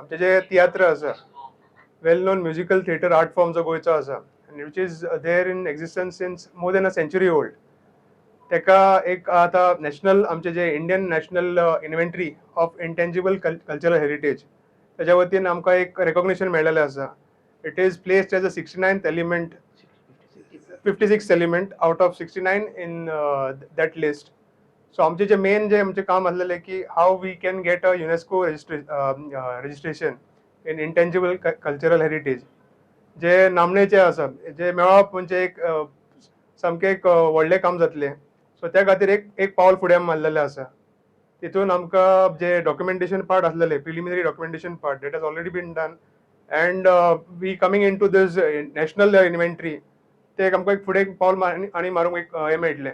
आमचे जे तियात्र आसा, well known musical theatre art form जो गोंयचो आसा, which is there in existence since more than a century old. तेका एक आता नॅशनल आमचे जे Indian national inventory of intangible cultural heritage त्याच्या वतीन आमकां एक रेकॉग्निशन मेळिल्लें आसा. It is placed as a 69th element, 56th element out of 69 in that list. So आमचे जे मेन जे आमचे काम आसलेले की how we can get a UNESCO registration in intangible cultural heritage, जे नामनेचे आसा, जे मेळप म्हणजे एक सामकें एक व्हडलें काम जातलें. सो त्या खातीर एक पावल फुडें मारलेलें आसा. तितून आमकां जे डॉक्युमेंटेशन पार्ट आसलेले, preliminary documentation part, that has already been done, and we coming into this national inventory, ते आमकां एक फुडें पावल आनी मारूंक एक हें मेळटलें.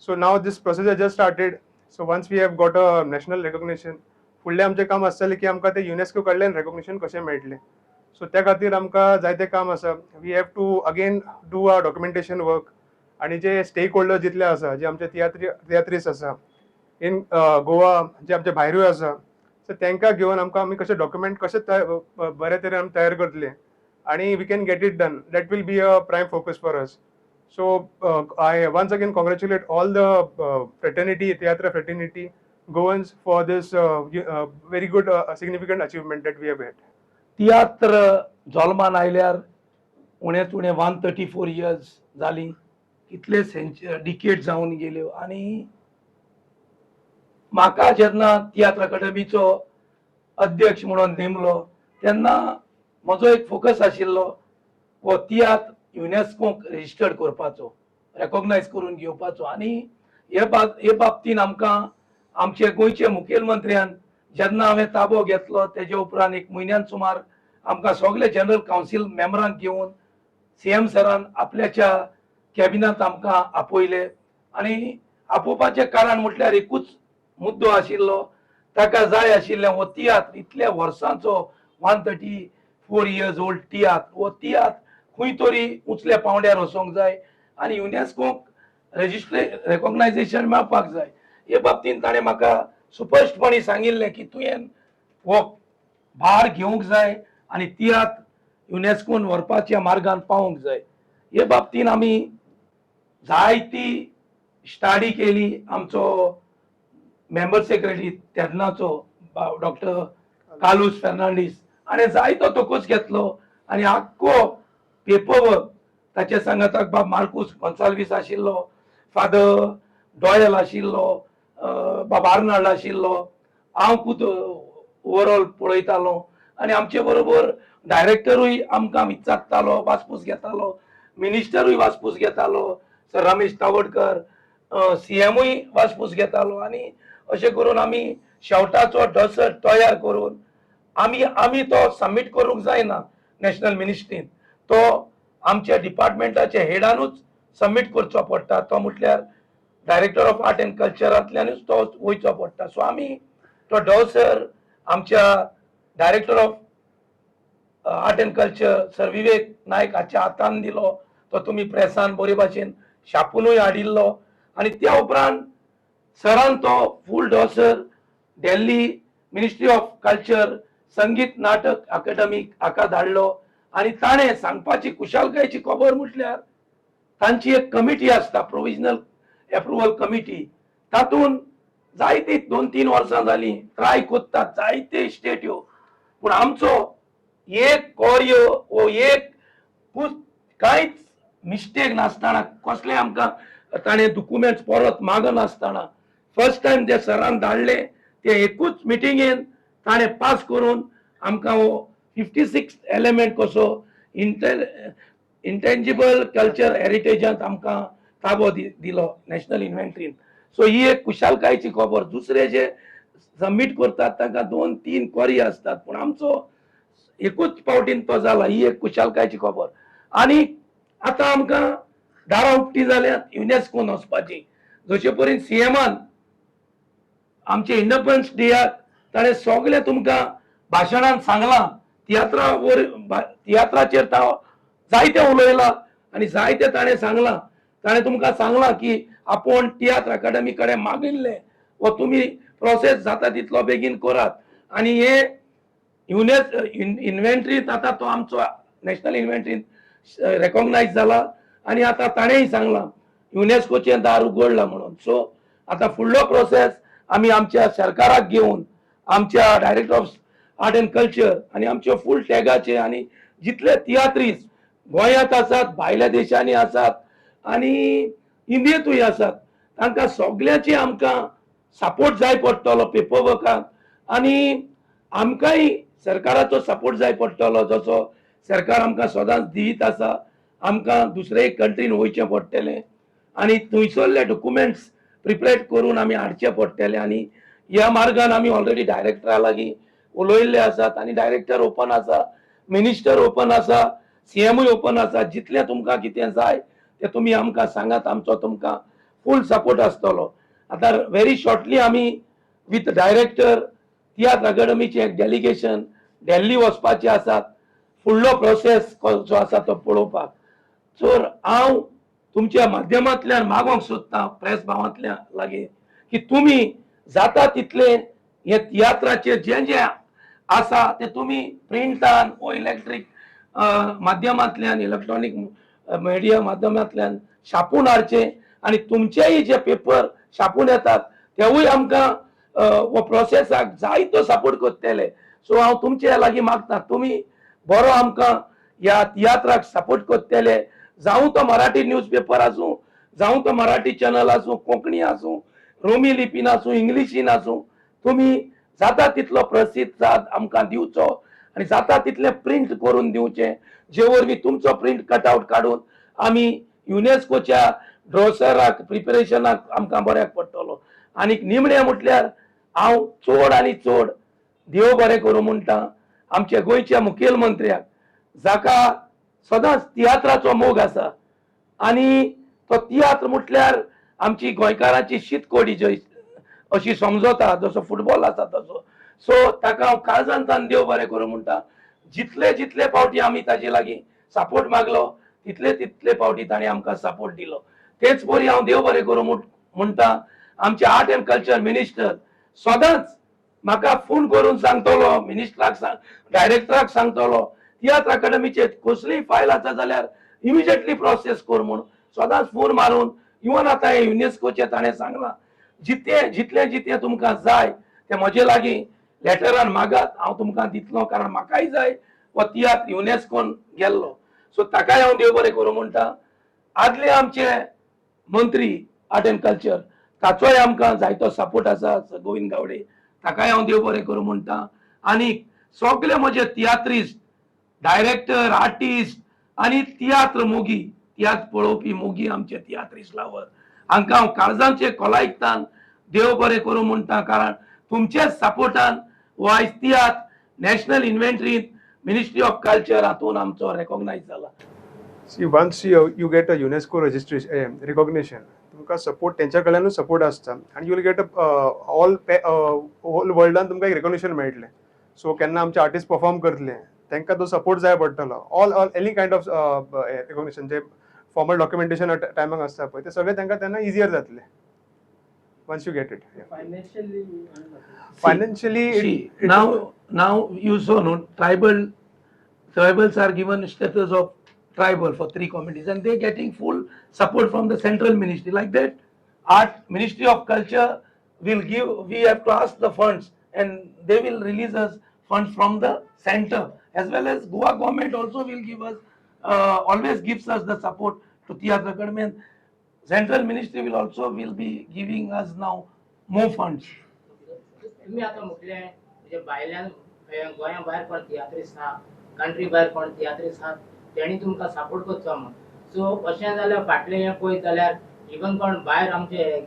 So now this process has just started. So once we have got a national recognition, फुडलें आमचें काम आसतलें की आमकां ते युनेस्को कडल्यान रेकॉग्निशन कशें मेळटलें. सो त्या खातीर आमकां जायतें काम आसा. We have to again do a documentation work, आनी जे स्टेक होल्डर जितले आसा, जे आमचे तियात्रीस्ट आसा इन गोवा, जे आमचे भायरूय आसा, सो तांकां घेवन आमी कशें डॉक्युमेंट कशें बरे तरेन आमी तयार करतले आनी we can get it done. That will be a prime focus for us. So I once again congratulate all the fraternity, tiatr fraternity Goans for these very good significant achievement that we have had. Tiatr जल्मान आयल्यार उणेच उणें 134 years जालीं, कितले decade जावन गेल्यो. आनी म्हाका जेन्ना तियात्र अकादमीचो अध्यक्ष म्हणून नेमलो तेन्ना म्हजो एक फोकस आशिल्लो हो तियात्र युनेस्कोक रजिस्टर्ड करपाचो, रेकॉग्नायज करून घेवपाचो. आनी हे बाबतीन आमकां आमचे गोंयचे मुखेलमंत्र्यान जेन्ना हांवें ताबो घेतलो तेजे उपरांत एक म्हयन्यान सुमार आमकां सगळे जनरल कावन्सील मेंबरांक घेवन सीएम सरान आपल्याच्या कॅबिनात आमकां आपयले. आनी आपोवपाचें कारण म्हटल्यार एकूच मुद्दो आशिल्लो, ताका जाय आशिल्लें हो तियात्र, इतल्या वर्सांचो 134 इयर्स ओल्ड तियात्र, हो तियात्र खंय तरी उंचल्या पांवड्यार वचोंक जाय आनी युनेस्कोक रेकॉग्नायझेशन मेळपाक जाय. हे बाबतींत ताणें म्हाका स्पश्टपणी सांगिल्लें की तुवें हो भार घेवंक जाय आनी तियात्र युनेस्कोन व्हरपाच्या मार्गान पावोवंक जाय. हे बाबतीन आमी जायती स्टडी केली. आमचो मेंबर सेक्रेटरी तेन्नाचो डॉक्टर कालूस फेर्नांडीस हाणें जायतो तोकूच घेतलो आनी आख्खो पेपरवर्क ताचे सांगाताक बाब मार्कूस गोन्साल्वीस आशिल्लो, फादर डॉयल आशिल्लो, बाब आर्नाल्ड आशिल्लो, हांव खूद ओवरऑल पळयतालो आनी आमचे बरोबर डायरेक्टरूय आमकां विचारतालो, वासपूस घेतालो, मिनिस्टरूय वासपूस घेतालो, सर रमेश तावडकर, सीएमूय वासपूस घेतालो. आनी अशें करून आमी शेवटाचो डसर तयार करून आमी तो सबमीट करूंक जायना नॅशनल मिनिस्ट्रीन, तो आमच्या डिपार्टमेंटाच्या हेडानूच सबमीट करचो पडटा. तो म्हटल्यार डायरेक्टर ऑफ आर्ट एंड कल्चरांतल्यानूच तो वयचो पडटा. सो आमी तो डसर आमच्या director of art and culture sir Vivek Naik हाच्या हातान दिलो. तो तुमी प्रेसान बरे भाशेन छापूनूय हाडिल्लो. आनी त्या उपरांत सरान तो full dossier Delhi ministry of culture Sangeet Natak अकादमीक हाका धाडलो. आनी ताणें सांगपाची कुशालकायेची खबर म्हटल्यार तांची एक कमिटी आसता, प्रोविजनल एप्रुवल कमिटी. तातूंत जायती 2-3 वर्सां जालीं ट्राय कोत्तात जायते स्टेट्यो, पूण आमचो एक कोर्यो वो एक कांयच मिस्टेक नासतना, कसले आमकां ताणें डॉक्युमेंट्स परत मागनासतना फर्स्ट टायम जे सरान धाडले ते एकूच मिटिंगेन ताणें पास करून आमकां हो 56th एलिमेंट कसो इंटेंजिबल कल्चर हेरिटेजांत आमकां ताबो दिलो नॅशनल इन्व्हेंटरीन. सो ही एक कुशालकायेची खबर. दुसरे जे सबमीट करतात तांकां 2-3 क्वरी आसतात, पूण आमचो एकूच फावटीन तो जाला. ही एक कुशालकायेची खबर. आनी आतां आमकां दारां उक्तीं जाल्यात युनेस्कोन वचपाची. जशे परेन सीएमान आमचे इंडिपेंडन्स डेयाक ताणें सगळे तुमकां भाशणान सांगलां, तियात्राचेर जायते उलयला आनी जायते ताणें सांगलां. ताणें तुमकां सांगलां की आपूण तियात्र अकादमी कडेन मागिल्लें व तुमी प्रोसेस जाता तितलो बेगीन करात. आनी हे इन्व्हेंटरीत आता तो आमचो नॅशनल इन्व्हेंटरीत रेकॉग्नाइज झाला आणि आता ताणेंय सांगला युनेस्कोचे दार उघडला म्हणून. सो आता फुडलो प्रोसेस आम्ही आमच्या सरकाराक घेऊन आमच्या director of art and culture आणि आमच्या फुल टॅगाचे आणि जितले तियात्रीज गोंयांत आसात भायल्या देशांनी आसात आणि इंडियेतूय आसात तांकां सगळ्याचे आमकां सपोर्ट जाय पडटलो पेपर वर्काक आणि आमकांय सरकाराचो सपोर्ट जाय पडटलो जसो सरकार आमकां सदांच दित आसा. आमकां दुसरे कंट्रीन वयचें पडटलें आणि थंयसरले डॉक्युमेंट्स प्रिपेर करून आमी हाडचे पडटले आणि ह्या मार्गान आमी ऑलरेडी डायरेक्टरा लागीं उलयल्ले आसात आणि डायरेक्टर ओपन आसा, मिनिस्टर ओपन आसा, सीएमूय ओपन आसा. जितलें तुमकां कितें जाय तें तुमी आमकां सांगात, आमचो तुमकां फूल सपोर्ट आसतलो. आतां व्हेरी शॉर्टली आमी विथ डायरेक्टर तियात्र अकादमीचे एक डेलिगेशन दिल्ली वचपाचे आसात फुडलो प्रोसेस जो आसा तो पळोवपाक. सो हांव तुमच्या माध्यमांतल्यान मागोंक सोदतां प्रेस भावांतल्या लागीं की तुमी जाता तितले हे तियात्राचे जे जे आसा ते तुमी प्रिंटान वा इलेक्ट्रीक माध्यमांतल्यान इलेक्ट्रॉनिक मिडिया माध्यमांतल्यान छापून हाडचे आणि तुमचेय जे पेपर छापून येतात तेवूय आमकां हो प्रोसेसाक जायतो सपोर्ट करतले. सो हांव तुमचे लागीं मागता तुमी बरो आमकां ह्या तियात्राक सपोर्ट करतले, जावं तो मराठी न्यूज पेपर आसूं, जावं तो मराठी चॅनल आसूं, कोंकणी आसूं, रोमी लिपीन आसूं, इंग्लिशीन आसूं. तुमी जाता तितलो प्रसिद्ध आमकां दिवचो आणि जाता तितले प्रिंट करून दिवचे जे वरवीं तुमचो प्रिंट कटआउट काडून आमी युनेस्कोच्या ड्रॉसराक प्रिपरेशनाक आमकां बऱ्याक पडटलो. आनीक निमणें म्हटल्यार हांव चड आनी चड देव बरें करूं म्हणटा आमच्या गोंयच्या मुखेलमंत्र्याक जाका सदांच तियात्राचो मोग आसा आणि तो तियात्र म्हटल्यार आमची गोंयकारांची शीतकोडी जंय अशी समजता जसो फुटबॉल आसा तसो. सो ताका हांव काळजांतल्यान देव बरें करूं म्हणटा. जितले जितले फावटी आमी ताचे लागीं सपोर्ट मागलो तितले तितले फावटी ताणें आमकां सपोर्ट दिलो. तेच परी हांव देव बरें करूं म्हणटा आमचे आर्ट अँड कल्चर मिनिस्टर सदांच म्हाका फोन करून सांगतलो, मिनिस्टराक डायरेक्टराक सांगतलो तियात्र अकादमीचे कसलीय फायल आसा जाल्यार इमिजिएटली प्रोसेस कर म्हणून सदांच फोन मारून इवन आतां हे युनेस्कोचे ताणें सांगलां जितले जितले तुमकां जाय ते म्हजे लागीं लेटरान मागात, हांव तुमकां दितलो कारण म्हाकाय जाय व तियात्र युनेस्कोन गेल्लो. सो ताकाय हांव देव बरें करूं म्हणटा. आदले आमचे मंत्री आर्ट अँड कल्चर ताचोय आमकां जायतो सपोर्ट आसा गोविंद गावडे, ताकाय हांव देव बरें करूं म्हणटा. आनी सगळे म्हजे तियात्रिस्ट डायरेक्टर आर्टिस्ट आणि तियात्र मोगी तियात्र पळोवपी मोगी आमचे तियात्रिस्ट लावर हांकां हांव काळजांचे खोलायतान देव बरें करूं म्हणटा कारण तुमचे सपोर्टान हो आयज तियात्र नॅशनल इन्व्हेंटरींत मिनिस्ट्री ऑफ कल्चर हातून आमचो रेकॉग्नाइज जाला. See, once you get a UNESCO registration recognition, तुमकां सपोर्ट तेंच्या कडल्यानूच सपोर्ट आसता आनी यू विल गेट होल वर्ल्डान तुमकां एक रिकॉग्निशन मेळटलें. सो केन्ना आमचे आर्टिस्ट परफॉर्म करतले तांकां तो सपोर्ट जाय पडटलो. All any kind of recognition जे फॉर्मल डॉक्युमेंटेशन टायमाक आसता पळय ते सगळे तांकां तेन्ना इजियर जातले once you get it. Financially now you saw no tribals are given status of tribal for 3 communities and they're getting full support from the central ministry. Like that art ministry of culture will give, we have to ask the funds and they will release us funds from the center as well as Goa government also will give us always gives us the support to Theatre Academy and central ministry will be giving us now more funds. तुम्ही आता म्हटले म्हणजे भायल्यान गोंया भायर कोण तियात्रिस्ट आहा country भायर कोण तियात्रिस्ट आहा तेणी तुमकां सपोर्ट करचो म्हण. सो अशें जाल्यार फाटलें हें पळयत जाल्यार इवन कोण भायर आमचे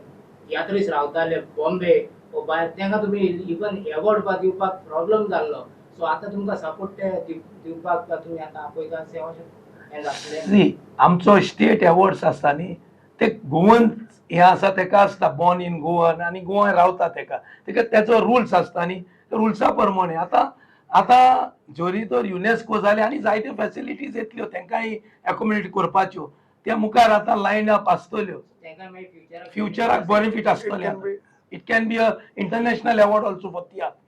तियात्रिस्ट रावताले बॉम्बे वो भायर तांकां तुमी इवन एवॉर्ड दिवपाक प्रॉब्लम जाल्लो. सो आतां तुमकां सपोर्ट ते दिवपाक तुमी आतां आपयता सेवा हें जातलें. आमचो स्टेट एवॉर्ड्स आसता न्ही ते गोवन हे आसा तेका आसता बॉर्न इन गोवन आनी गोंय रावता तेका तेचो रुल्स आसता न्ही रुल्सा प्रमाणे आतां जोरी तर युनेस्को जाले आनी जायत्यो फॅसिलिटीज येतल्यो तेंकांय एकोमोडेट करपाच्यो त्या मुखार आतां लायन अप आसतल्यो फ्युचराक बेनिफीट आसतले. It can be a international award also for tiatr.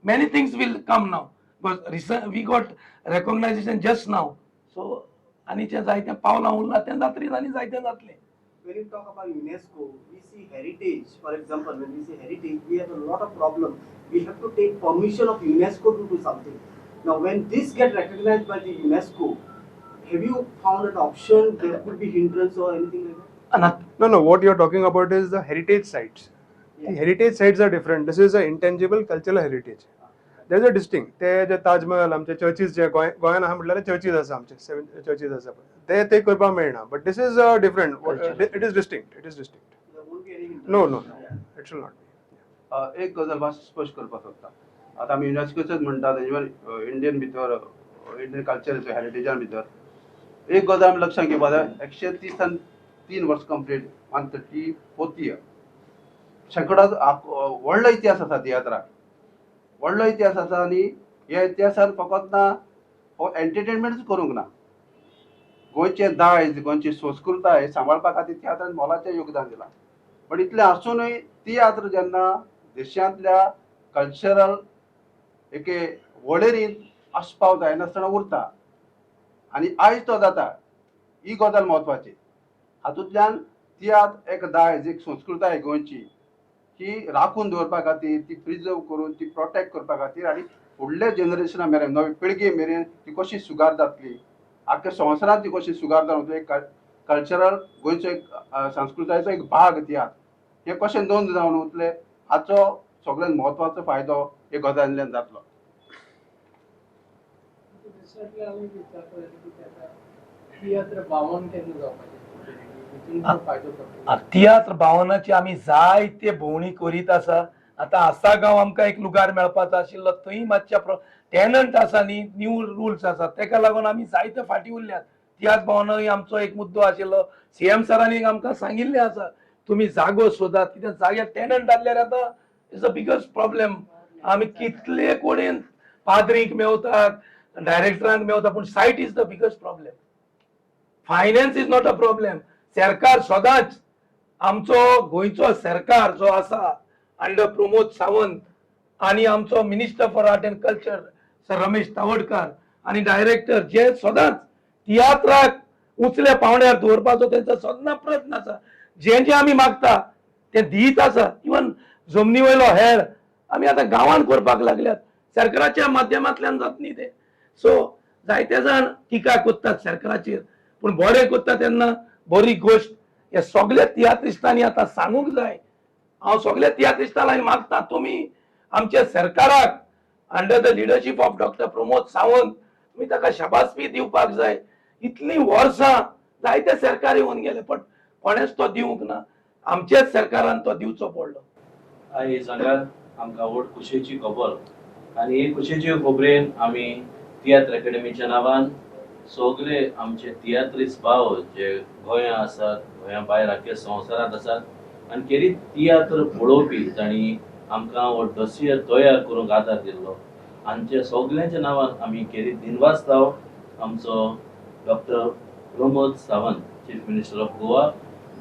Many things will come now we got recognition just now. So आनीचे जायते पावलां उरला तें जातरीत आनी जायते जातलें. When you talk about UNESCO, we see heritage. For example, when we say heritage, we have a lot of problem. We have to take permission of UNESCO to do something. Now, when this get recognized by the UNESCO, have you found an option? There could be hindrance or anything like that? And No, what you're talking about is the heritage sites. The Yeah. heritage sites are different. This is an intangible cultural heritage. There is a distinct. ते जे ताजमहल आमचे churches जे गोंयान आहा म्हटल्यार churches आसा आमचे 7 churches आसा पळय ते करपाक मेळना. But this is different. It is distinct. It is distinct. There won't be any hindrance. No. It shall not be. एक गजाल मातशी स्पश्ट करपाक सोदता. आतां आमी युनेस्कोचोच म्हणटा तेजेवर इंडियन भितर इंडियन कल्चर हेरिटेजान भितर एक गजाल आमी लक्षांत घेवपाक जाय. 133 वर्स कंप्लीट 134th year. शेकडो व्हडलो इतिहास आसा तियात्राक. व्हडलो इतिहास आसा आनी ह्या इतिहासान फकत ना हो एंटरटेनमेंटूच करूंक ना. गोंयचे दायज गोंयची संस्कृताय सांबाळपा खातीर तियात्रान मोलाचें योगदान दिलां. पण इतलें आसूनय तियात्र जेन्ना देशांतल्या कल्चरल एके वळेरींत आस्पाव जायनासतना उरता आनी आयज तो जाता ही गजाल म्हत्वाची. हातूंतल्यान तियात्र एक दायज एक संस्कृताय गोंयची ही राखून दवरपा खातीर ती प्रिजर्व करून ती प्रोटेक्ट करपा खातीर आनी फुडल्या जनरेशना मेरेन नवे पिळगे मेरेन ती कशी सुगार जातली आख्या संवसारांत ती कशी सुगार जावन एक कल्चरल गोंयचो एक संस्कृतायेचो एक भाग तियात्र हे कशें नोंद जावन उरतले हाचो सगळ्यांत म्हत्वाचो फायदो हे गजालींतल्यान जातलो. तियात्र भावनाची आमी जायते भोवणी करीत आसा. आतां आसागांव आमकां एक लुगार मेळपाचो आशिल्लो थंय मातशे टॅनंट आसा न्ही न्यू रुल्स आसा तेका लागून आमी जायते फाटीं उरल्यात. तियात्र भवनूय आमचो एक मुद्दो आशिल्लो. सीएम सरांनी आमकां सांगिल्लें आसा तुमी जागो सोदात कित्याक जाग्यार टॅनंट आसल्यार आतां इज द बिगस्ट प्रॉब्लेम. आमी कितले कोडेन पाद्रीक मेवतात डायरेक्टरांक मेवता पूण site is the biggest problem. Finance is not a problem. सरकार सदांच आमचो गोंयचो सरकार जो आसा अंडर प्रमोद सावंत आणि आमचो minister for art and culture sir Ramesh Tawadkar आणि डायरेक्टर जे सदांच तियात्राक उंचल्या पावंड्यार दवरपाचो त्यांचा सदां प्रयत्न आसा. जे आमी मागता ते दीत आसा. इवन जमनी वयलो हेर आमी आतां गांवांत करपाक लागल्यात सरकाराच्या माध्यमांतल्यान जाता न्ही ते. सो जायते जाण टिका कोत्तात सरकाराचेर पूण बरें कोत्ता तेन्ना बरी गोष्ट हे सगळे तियात्रिस्टांनी आतां सांगूंक जाय. हांव सगळे तियात्रिस्टां लायन मागता तुमी आमच्या सरकाराक under the leadership of doctor Pramod Sawant तुमी ताका शाबासकी दिवपाक जाय. इतलीं वर्सां जायते सरकार येवन गेले पण कोणेच तो दिवंक ना. आमच्याच सरकारान तो दिवचो पडलो. आयज हांगा आमकां व्हड खोशयेची खबर आनी हे खोशयेचे खबरेन आमी तियात्र अकॅडमीच्या नांवान सगळे आमचे तियात्रिस्ट भाव जे गोंया आसात गोंया भायर आख्या संवसारांत आसात आनी खेरीत तियात्र पळोवपी तांणी आमकां हो डॉसियर तयार करूंक आदार दिल्लो. आमच्या सगळ्यांच्या नांवान आमी खेरीत दिनवासताव आमचो doctor Pramod Sawant chief minister of Goa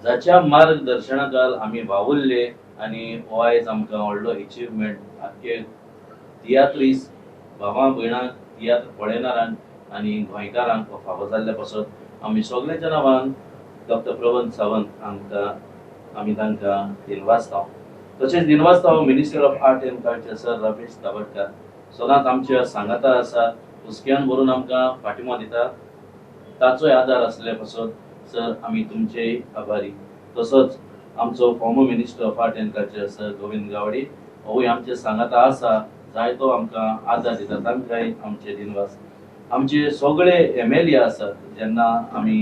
जाच्या मार्गदर्शनाखाल आमी वावुरले आनी हो आयज आमकां व्हडलो अचिव्हमेंट आख्खे तियात्रिस्ट भावां भयणांक तियात्र पळयणाऱ्यांक आनी गोंयकारांक हो फावो जाल्ल्या पासून आमी सगळ्यांच्या नांवान डॉक्टर प्रमोद सावंत आमी तांकां दिनवासताव. तशेंच दिनवासताव minister of art and culture sir Ramesh Tawadkar सदांच आमच्या सांगाता आसा हुस्क्यान भरून आमकां फाटिमो दिता. ताचोय आदार आसल्या पासून सर आमी तुमचे आभारी. तसोच आमचो former minister of art and culture sir Govind Gawade होय आमचे सांगाता आसा जायतो आमकां आदार दिता तांकांय आमचे दिनवास. आमचे सगळे MLA आसात जेन्ना आमी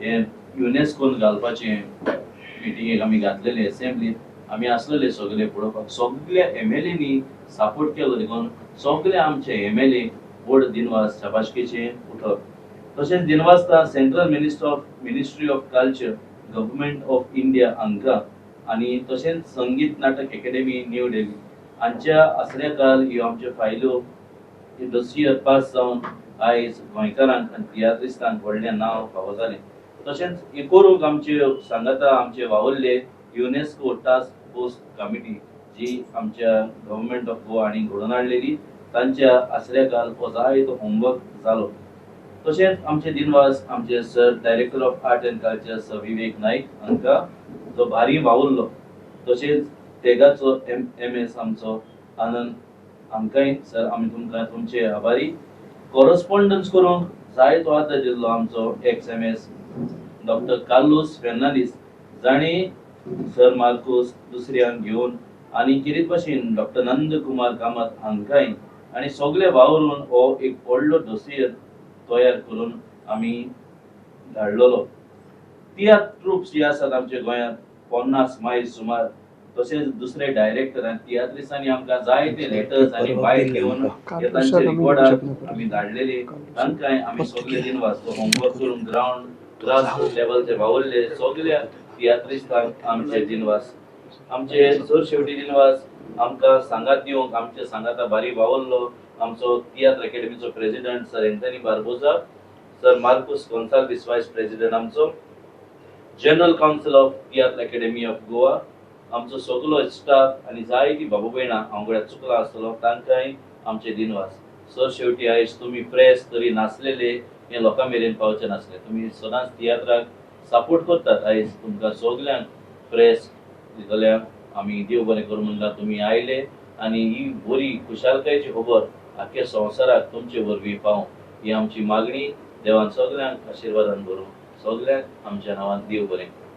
हे युनेस्कोन घालपाचे मिटिंगेक आमी घातलेले असेंब्लीत आमी आसलेले सगळे पळोवपाक सगळ्या MLAनी सपोर्ट केलो देखून सगळे आमचे MLA व्हड दिनवास शाबासकेचे उठप. तशेंच दिनवासता central ministry of culture government of India हांकां आनी तशेंच संगीत नाटक अकॅडमी न्यू दिल्ली हांच्या आसऱ्याखाल ह्यो आमच्यो फायल्यो डॉसियर पास जावन आयज गोंयकारांक आनी तियात्रिस्टांक व्हडलें नांव फावो जालें. तशेंच हे करूंक आमचे सांगाता आमचे वावुरले युनेस्को टास्क फोर्स कमिटी जी आमच्या गव्हर्नमेंट ऑफ गोवा हांणी घडोवन हाडलेली तांच्या आसऱ्याकाल हो जायतो होमवर्क जालो. तशेंच आमचे दिनवास आमचे sir director of art and culture sir Vivek Naik हांकां जो भारी वावुरलो. तशेंच तेगाचो MS आमचो आनंद हांकांय सर आमी तुमकां तुमचे आभारी. कॉरस्पॉन्डन्स करूंक जायतो आदार दिल्लो आमचो MS डॉक्टर कार्लोस फेर्नांदीस जाणी सर मार्कोस दुसऱ्यांक घेवन आनी किरीत भाशेन डॉक्टर नंद कुमार कामत हांकांय आनी सगळे वावरून हो एक व्हडलो डोसियर तयार करून आमी धाडलेलो. तियात्र ट्रुप्स जी आसात आमच्या गोंयांत 50 मायल्स सुमार. तशेंच दुसरे डायरेक्टर आनी तियात्रिस्टांनी आमकां जायते लेटर्स आनी बायट घेवन तांचे रिकॉर्डार आमी धाडलेले. तांकांय आमी सगळे दिनवास तो होमवर्क करून ग्रास लेवलचे वावरले सगळ्या तियात्रिस्टांक आमचे दिनवास. आमचे सर शेवटी दिनवास आमकां सांगात दिवंक आमच्या सांगाता भारी वावरलो आमचो तियात्र अकॅडमीचो president sir Anthony Barbosa, sir Marcos Gonsalves vice president आमचो, general council of tiatr academy of Goa, आमचो सगळो स्टाफ आनी जायती बाबू भयणां हांगड्या चुकला आसतलो तांकांय आमचे दिनवास. सर शेवटी आयज तुमी प्रेस तरी नासलेले हे लोकां मेरेन पावचे नासले. तुमी सदांच तियात्राक सपोर्ट करतात. आयज तुमकां सगल्यांक प्रेस दितल्यांक आमी देव बरें करूं म्हणटा. तुमी आयले आनी ही बरी खुशालकायेची खबर आख्या संवसाराक तुमचे वरवीं पावूं ही आमची मागणी. देवान सगल्यांक आशिर्वादान भरूं. सगल्यांक आमच्या नांवान देव बरें.